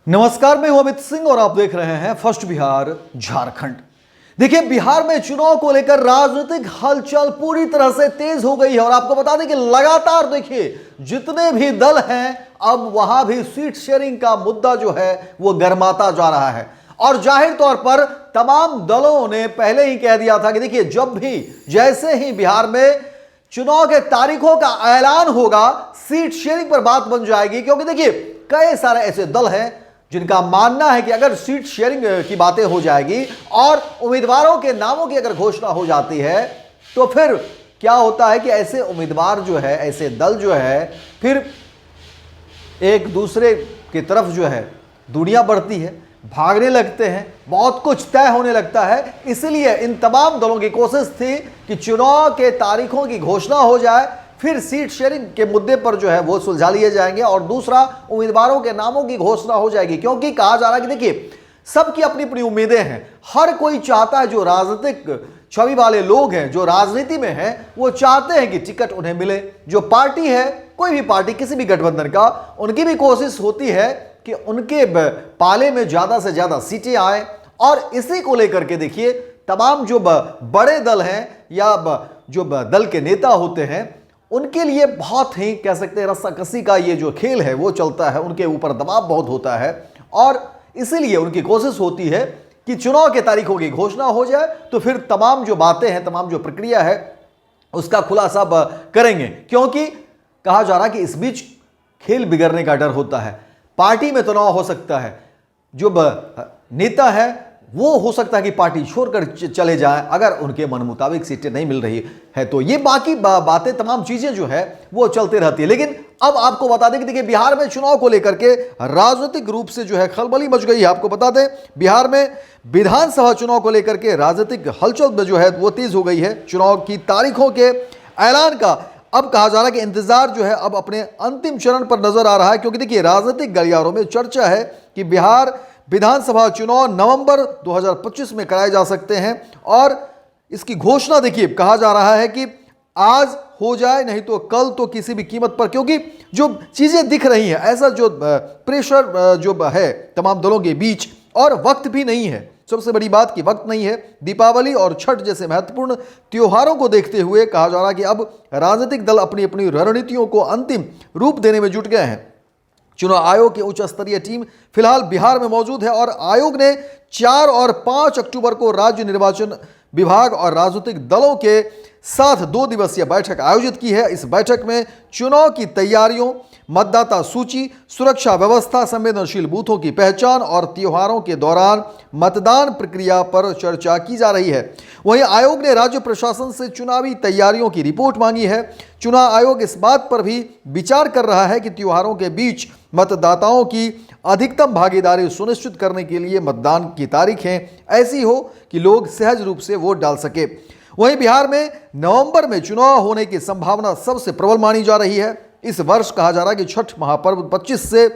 नमस्कार, मैं हूं अमित सिंह और आप देख रहे हैं फर्स्ट बिहार झारखंड। देखिए, बिहार में चुनाव को लेकर राजनीतिक हलचल पूरी तरह से तेज हो गई है और आपको बता दें कि लगातार देखिए जितने भी दल हैं अब वहां भी सीट शेयरिंग का मुद्दा जो है वो गर्माता जा रहा है। और जाहिर तौर पर तमाम दलों ने पहले ही कह दिया था कि देखिए जब भी जैसे ही बिहार में चुनाव के तारीखों का ऐलान होगा सीट शेयरिंग पर बात बन जाएगी, क्योंकि देखिए कई सारे ऐसे दल हैं जिनका मानना है कि अगर सीट शेयरिंग की बातें हो जाएगी और उम्मीदवारों के नामों की अगर घोषणा हो जाती है तो फिर क्या होता है कि ऐसे उम्मीदवार जो है, ऐसे दल जो है, फिर एक दूसरे की तरफ जो है दूरियां बढ़ती है, भागने लगते हैं, बहुत कुछ तय होने लगता है। इसलिए इन तमाम दलों की कोशिश थी कि चुनाव के तारीखों की घोषणा हो जाए, फिर सीट शेयरिंग के मुद्दे पर जो है वो सुलझा लिए जाएंगे और दूसरा उम्मीदवारों के नामों की घोषणा हो जाएगी। क्योंकि कहा जा रहा है कि देखिए सबकी अपनी अपनी उम्मीदें हैं, हर कोई चाहता है, जो राजनीतिक छवि वाले लोग हैं, जो राजनीति में हैं, वो चाहते हैं कि टिकट उन्हें मिले। जो पार्टी है, कोई भी पार्टी, किसी भी गठबंधन का, उनकी भी कोशिश होती है कि उनके पाले में ज्यादा से ज्यादा सीटें आए। और इसी को लेकर के देखिए तमाम जो बड़े दल हैं या जो दल के नेता होते हैं उनके लिए बहुत ही कह सकते हैं रस्साकसी का ये जो खेल है वो चलता है, उनके ऊपर दबाव बहुत होता है और इसीलिए उनकी कोशिश होती है कि चुनाव के तारीखों की घोषणा हो जाए तो फिर तमाम जो बातें हैं, तमाम जो प्रक्रिया है उसका खुलासा करेंगे। क्योंकि कहा जा रहा है कि इस बीच खेल बिगड़ने का डर होता है। पार्टी में तनाव हो सकता है, जो नेता है वो हो सकता है कि पार्टी छोड़कर चले जाएं अगर उनके मन मुताबिक सीटें नहीं मिल रही है। तो ये बाकी बातें, तमाम चीजें जो है वो चलते रहती है। लेकिन अब आपको बता दें कि देखिए बिहार में चुनाव को लेकर के राजनीतिक रूप से जो है खलबली मच गई है। आपको बता दें बिहार में विधानसभा चुनाव को लेकर के राजनीतिक हलचल में जो है वो तेज हो गई है। चुनाव की तारीखों के ऐलान का अब कहा जा रहा है कि इंतजार जो है अब अपने अंतिम चरण पर नजर आ रहा है। क्योंकि देखिए राजनीतिक गलियारों में चर्चा है कि बिहार विधानसभा चुनाव नवंबर 2025 में कराए जा सकते हैं और इसकी घोषणा देखिए कहा जा रहा है कि आज हो जाए, नहीं तो कल, तो किसी भी कीमत पर। क्योंकि जो चीजें दिख रही हैं, ऐसा जो प्रेशर जो है तमाम दलों के बीच, और वक्त भी नहीं है। सबसे बड़ी बात कि वक्त नहीं है। दीपावली और छठ जैसे महत्वपूर्ण त्योहारों को देखते हुए कहा जा रहा है कि अब राजनीतिक दल अपनी अपनी रणनीतियों को अंतिम रूप देने में जुट गए हैं। चुनाव आयोग की उच्च स्तरीय टीम फिलहाल बिहार में मौजूद है और आयोग ने 4 और 5 अक्टूबर को राज्य निर्वाचन विभाग और राजनीतिक दलों के साथ 2 दिवसीय बैठक आयोजित की है। इस बैठक में चुनाव की तैयारियों, मतदाता सूची, सुरक्षा व्यवस्था, संवेदनशील बूथों की पहचान और त्योहारों के दौरान मतदान प्रक्रिया पर चर्चा की जा रही है। वहीं आयोग ने राज्य प्रशासन से चुनावी तैयारियों की रिपोर्ट मांगी है। चुनाव आयोग इस बात पर भी विचार कर रहा है कि त्योहारों के बीच मतदाताओं की अधिकतम भागीदारी सुनिश्चित करने के लिए मतदान की तारीखें ऐसी हो कि लोग सहज रूप से वोट डाल सके। वहीं बिहार में नवंबर में चुनाव होने की संभावना सबसे प्रबल मानी जा रही है। इस वर्ष कहा जा रहा है कि छठ महापर्व 25 से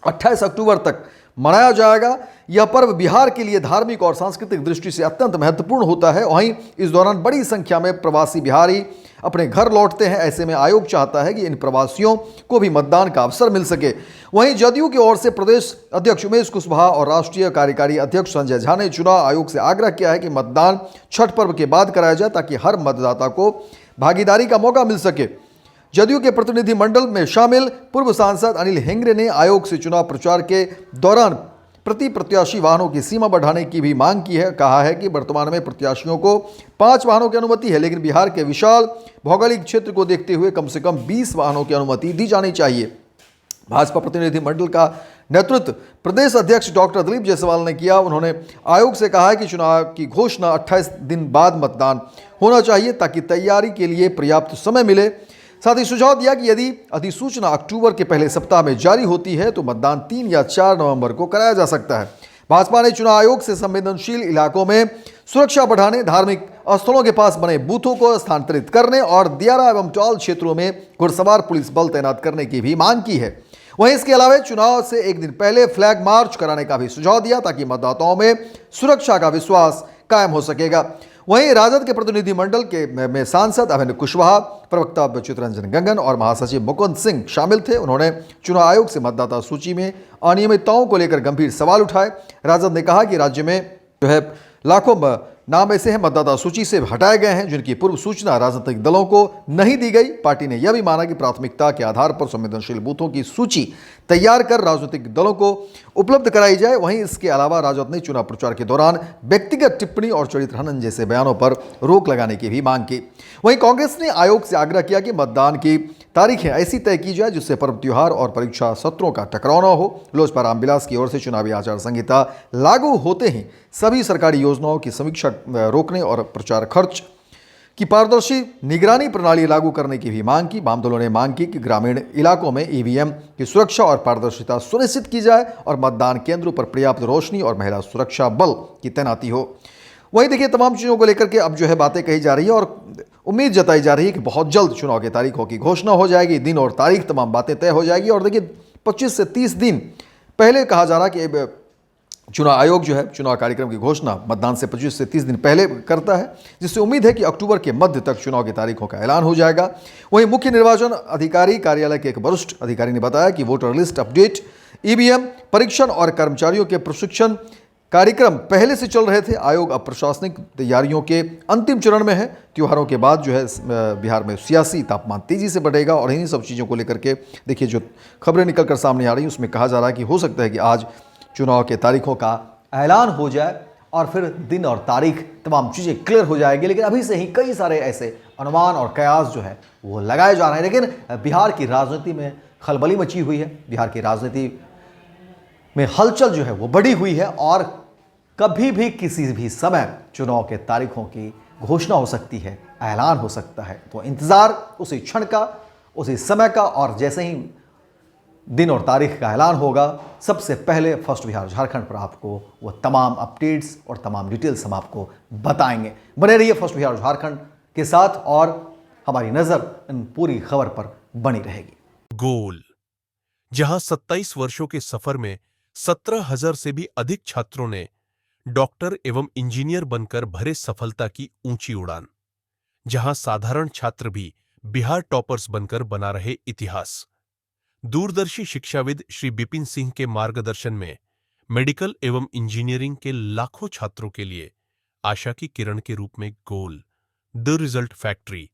28 अक्टूबर तक मनाया जाएगा। यह पर्व बिहार के लिए धार्मिक और सांस्कृतिक दृष्टि से अत्यंत महत्वपूर्ण होता है। वहीं इस दौरान बड़ी संख्या में प्रवासी बिहारी अपने घर लौटते हैं। ऐसे में आयोग चाहता है कि इन प्रवासियों को भी मतदान का अवसर मिल सके। वहीं जदयू की ओर से प्रदेश अध्यक्ष उमेश कुशवाहा और राष्ट्रीय कार्यकारी अध्यक्ष संजय झा ने चुनाव आयोग से आग्रह किया है कि मतदान छठ पर्व के बाद कराया जाए ताकि हर मतदाता को भागीदारी का मौका मिल सके। जदयू के प्रतिनिधि मंडल में शामिल पूर्व सांसद अनिल हेंगरे ने आयोग से चुनाव प्रचार के दौरान प्रति प्रत्याशी वाहनों की सीमा बढ़ाने की भी मांग की है। कहा है कि वर्तमान में प्रत्याशियों को 5 वाहनों की अनुमति है, लेकिन बिहार के विशाल भौगोलिक क्षेत्र को देखते हुए कम से कम 20 वाहनों की अनुमति दी जानी चाहिए। भाजपा प्रतिनिधि मंडल का नेतृत्व प्रदेश अध्यक्ष डॉक्टर दिलीप जायसवाल ने किया। उन्होंने आयोग से कहा है कि चुनाव की घोषणा 28 दिन बाद मतदान होना चाहिए ताकि तैयारी के लिए पर्याप्त समय मिले। साथ ही सुझाव दिया कि यदि अधिसूचना अक्टूबर के पहले सप्ताह में जारी होती है तो मतदान 3 या 4 नवंबर को कराया जा सकता है। भाजपा ने चुनाव आयोग से संवेदनशील इलाकों में सुरक्षा बढ़ाने, धार्मिक स्थलों के पास बने बूथों को स्थानांतरित करने और दियारा एवं टॉल क्षेत्रों में घुड़सवार पुलिस बल तैनात करने की भी मांग की है। वहीं इसके अलावा चुनाव से एक दिन पहले फ्लैग मार्च कराने का भी सुझाव दिया ताकि मतदाताओं में सुरक्षा का विश्वास कायम हो सकेगा। वहीं राजद के प्रतिनिधिमंडल में सांसद अभिनव कुशवाहा, प्रवक्ता चित्तरंजन गंगन और महासचिव मुकुंद सिंह शामिल थे। उन्होंने चुनाव आयोग से मतदाता सूची में अनियमितताओं को लेकर गंभीर सवाल उठाए। राजद ने कहा कि राज्य में जो है लाखों नाम ऐसे हैं मतदाता सूची से हटाए गए हैं जिनकी पूर्व सूचना राजनीतिक दलों को नहीं दी गई। पार्टी ने यह भी माना कि प्राथमिकता के आधार पर संवेदनशील बूथों की सूची तैयार कर राजनीतिक दलों को उपलब्ध कराई जाए। वहीं इसके अलावा राजद ने चुनाव प्रचार के दौरान व्यक्तिगत टिप्पणी और चरित्र हनन जैसे बयानों पर रोक लगाने की भी मांग की। वहीं कांग्रेस ने आयोग से आग्रह किया कि मतदान की तारीखें ऐसी तय की जाए जिससे पर्व त्योहार और परीक्षा सत्रों का टकराव न हो। लोजपा रामविलास की ओर से चुनावी आचार संहिता लागू होते ही सभी सरकारी योजनाओं की समीक्षा रोकने और प्रचार खर्च की पारदर्शी निगरानी प्रणाली लागू करने की भी मांग की। वाम दलों ने मांग की कि ग्रामीण इलाकों में ईवीएम की सुरक्षा और पारदर्शिता सुनिश्चित की जाए और मतदान केंद्रों पर पर्याप्त रोशनी और महिला सुरक्षा बल की तैनाती हो। वहीं देखिए तमाम चीज़ों को लेकर के अब जो है बातें कही जा रही है और उम्मीद जताई जा रही है कि बहुत जल्द चुनाव की तारीखों की घोषणा हो जाएगी, दिन और तारीख तमाम बातें तय हो जाएगी। और देखिए 25 से 30 दिन पहले कहा जा रहा है कि चुनाव आयोग जो है चुनाव कार्यक्रम की घोषणा मतदान से 25 से 30 दिन पहले करता है, जिससे उम्मीद है कि अक्टूबर के मध्य तक चुनाव की तारीखों का ऐलान हो जाएगा। वहीं मुख्य निर्वाचन अधिकारी कार्यालय के एक वरिष्ठ अधिकारी ने बताया कि वोटर लिस्ट अपडेट, ईवीएम परीक्षण और कर्मचारियों के प्रशिक्षण कार्यक्रम पहले से चल रहे थे। आयोग अब प्रशासनिक तैयारियों के अंतिम चरण में है। त्योहारों के बाद जो है बिहार में सियासी तापमान तेजी से बढ़ेगा और इन्हीं सब चीज़ों को लेकर के देखिए जो खबरें निकल कर सामने आ रही हैं उसमें कहा जा रहा है कि हो सकता है कि आज चुनाव के तारीखों का ऐलान हो जाए और फिर दिन और तारीख तमाम चीज़ें क्लियर हो जाएगी। लेकिन अभी से ही कई सारे ऐसे अनुमान और कयास जो है वो लगाए जा रहे हैं। लेकिन बिहार की राजनीति में खलबली मची हुई है, बिहार की राजनीति में हलचल जो है वो बढ़ी हुई है और कभी भी किसी भी समय चुनाव के तारीखों की घोषणा हो सकती है, ऐलान हो सकता है। तो इंतज़ार उसी क्षण का, उसी समय का, और जैसे ही दिन और तारीख का ऐलान होगा सबसे पहले फर्स्ट बिहार झारखंड पर आपको वो तमाम अपडेट्स और तमाम डिटेल्स हम आपको बताएंगे। बने रहिए फर्स्ट बिहार झारखंड के साथ और हमारी नज़र इन पूरी खबर पर बनी रहेगी। गोल, जहां 27 वर्षों के सफर में 17,000 से भी अधिक छात्रों ने डॉक्टर एवं इंजीनियर बनकर भरे सफलता की ऊंची उड़ान, जहां साधारण छात्र भी बिहार टॉपर्स बनकर बना रहे इतिहास। दूरदर्शी शिक्षाविद श्री बिपिन सिंह के मार्गदर्शन में मेडिकल एवं इंजीनियरिंग के लाखों छात्रों के लिए आशा की किरण के रूप में गोल, द रिजल्ट फैक्ट्री